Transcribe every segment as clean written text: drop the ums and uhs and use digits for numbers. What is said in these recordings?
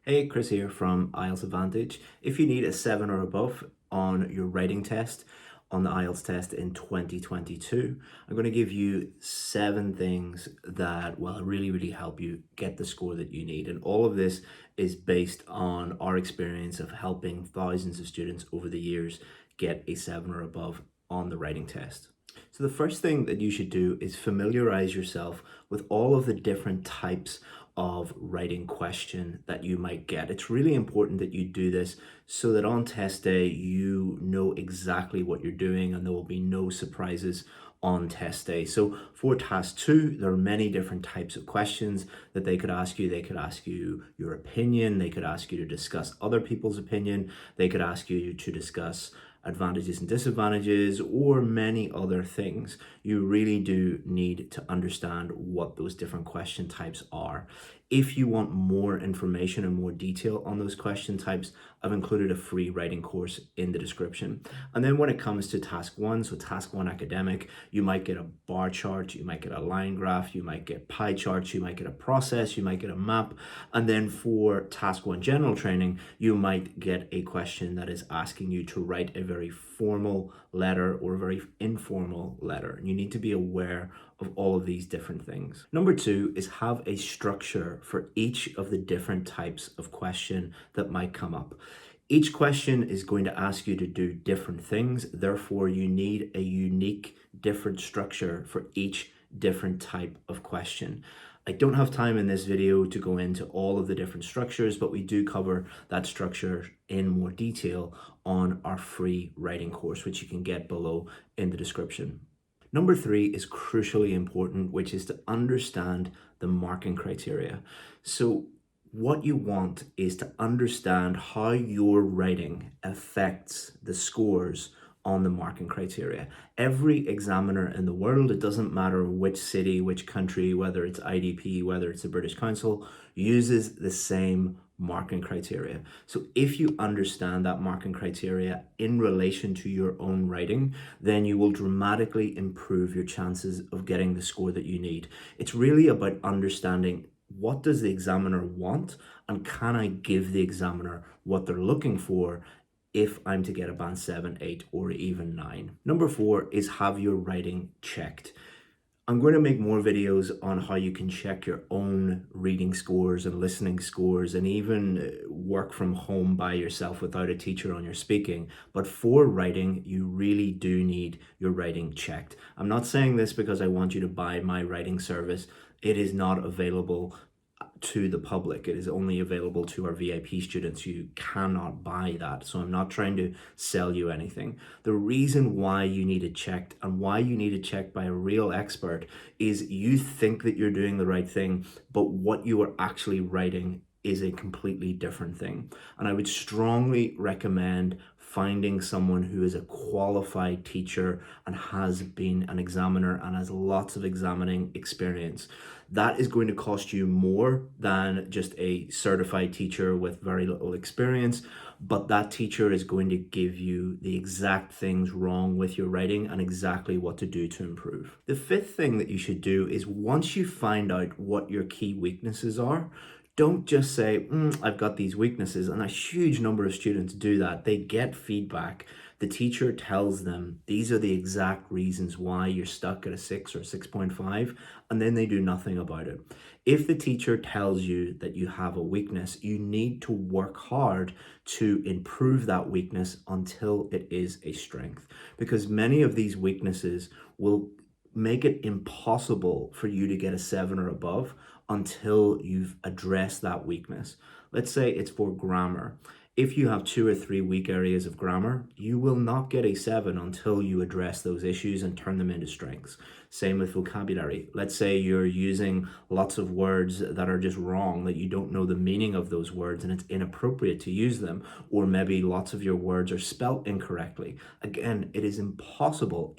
Hey, Chris here from IELTS Advantage. If you need a 7 or above on your writing test, on the IELTS test in 2022, I'm going to give you 7 things that will really help you get the score that you need. And all of this is based on our experience of helping thousands of students over the years get a 7 or above on the writing test. So the first thing that you should do is familiarize yourself with all of the different types of writing question that you might get. It's really important that you do this so that on test day you know exactly what you're doing and there will be no surprises on test day. So for task 2, there are many different types of questions that they could ask you. They could ask you your opinion, they could ask you to discuss other people's opinion, they could ask you to discuss advantages and disadvantages, or many other things. You really do need to understand what those different question types are. If you want more information and more detail on those question types, I've included a free writing course in the description. And then when it comes to task 1, so task 1 academic, you might get a bar chart, you might get a line graph, you might get pie charts, you might get a process, you might get a map. And then for task 1 general training, you might get a question that is asking you to write a very formal letter or a very informal letter. And you need to be aware of all of these different things. Number 2 is have a structure for each of the different types of question that might come up. Each question is going to ask you to do different things. Therefore, you need a unique, different structure for each different type of question. I don't have time in this video to go into all of the different structures, but we do cover that structure in more detail on our free writing course, which you can get below in the description. Number 3 is crucially important, which is to understand the marking criteria. So what you want is to understand how your writing affects the scores on the marking criteria. Every examiner in the world, it doesn't matter which city, which country, whether it's IDP, whether it's the British Council, uses the same marking criteria. So if you understand that marking criteria in relation to your own writing, then you will dramatically improve your chances of getting the score that you need. It's really about understanding what does the examiner want and can I give the examiner what they're looking for if I'm to get a band 7, 8, or even 9. Number 4 is have your writing checked. I'm going to make more videos on how you can check your own reading scores and listening scores and even work from home by yourself without a teacher on your speaking. But for writing, you really do need your writing checked. I'm not saying this because I want you to buy my writing service. It is not available to the public. It is only available to our VIP students. You cannot buy that. So I'm not trying to sell you anything. The reason why you need it checked and why you need it checked by a real expert is you think that you're doing the right thing, but what you are actually writing is a completely different thing. And I would strongly recommend finding someone who is a qualified teacher and has been an examiner and has lots of examining experience. That is going to cost you more than just a certified teacher with very little experience, but that teacher is going to give you the exact things wrong with your writing and exactly what to do to improve. The 5th thing that you should do is once you find out what your key weaknesses are, don't just say, I've got these weaknesses. And a huge number of students do that. They get feedback. The teacher tells them these are the exact reasons why you're stuck at a 6 or 6.5, and then they do nothing about it. If the teacher tells you that you have a weakness, you need to work hard to improve that weakness until it is a strength, because many of these weaknesses will make it impossible for you to get a 7 or above until you've addressed that weakness. Let's say it's for grammar. If you have 2 or 3 weak areas of grammar, you will not get a 7 until you address those issues and turn them into strengths. Same with vocabulary. Let's say you're using lots of words that are just wrong, that you don't know the meaning of those words and it's inappropriate to use them, or maybe lots of your words are spelt incorrectly. Again, it is impossible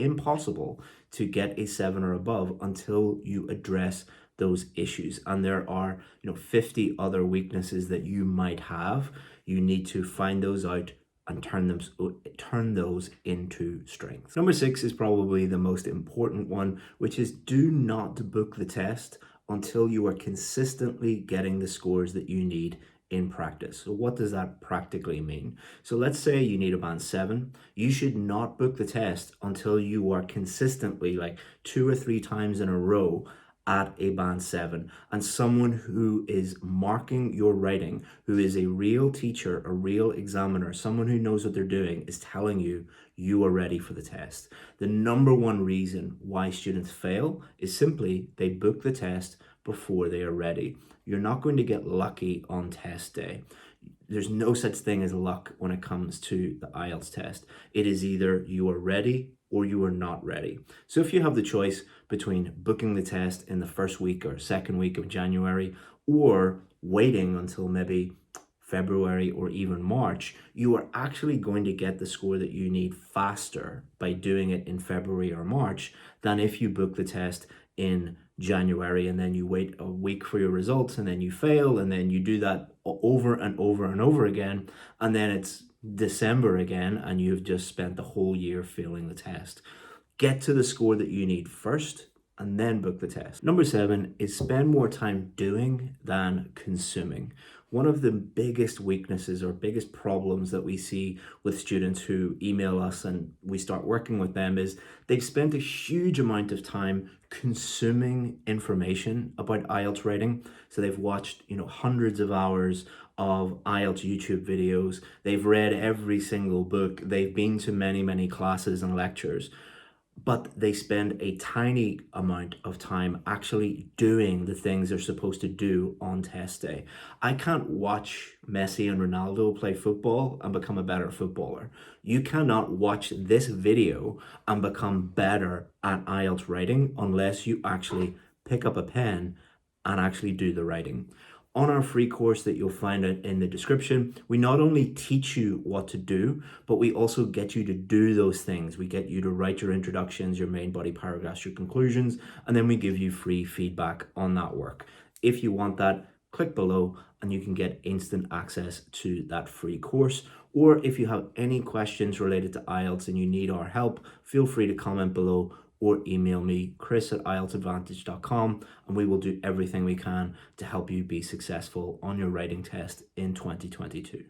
to get a 7 or above until you address those issues. And there are 50 other weaknesses that you might have. You need to find those out and turn those into strengths. Number 6 is probably the most important one, which is do not book the test until you are consistently getting the scores that you need in practice. So what does that practically mean? So let's say you need a band 7. You should not book the test until you are consistently, like 2 or 3 times in a row, at a band 7, and someone who is marking your writing, who is a real teacher, a real examiner, someone who knows what they're doing, is telling you you are ready for the test. The number one reason why students fail is simply they book the test before they are ready. You're not going to get lucky on test day. There's no such thing as luck when it comes to the IELTS test. It is either you are ready or you are not ready. So if you have the choice between booking the test in the first week or second week of January, or waiting until maybe February or even March, you are actually going to get the score that you need faster by doing it in February or March than if you book the test in January and then you wait a week for your results and then you fail and then you do that over and over and over again, and then it's December again and you've just spent the whole year failing the test. Get to the score that you need first and then book the test. Number 7 is spend more time doing than consuming. One of the biggest weaknesses or biggest problems that we see with students who email us and we start working with them is they've spent a huge amount of time consuming information about IELTS writing. So they've watched, hundreds of hours of IELTS YouTube videos. They've read every single book. They've been to many, many classes and lectures, but they spend a tiny amount of time actually doing the things they're supposed to do on test day. I can't watch Messi and Ronaldo play football and become a better footballer. You cannot watch this video and become better at IELTS writing unless you actually pick up a pen and actually do the writing. On our free course that you'll find in the description, we not only teach you what to do, but we also get you to do those things. We get you to write your introductions, your main body paragraphs, your conclusions, and then we give you free feedback on that work. If you want that, click below and you can get instant access to that free course. Or if you have any questions related to IELTS and you need our help, feel free to comment below or email me, chris@IELTSadvantage.com, and we will do everything we can to help you be successful on your writing test in 2022.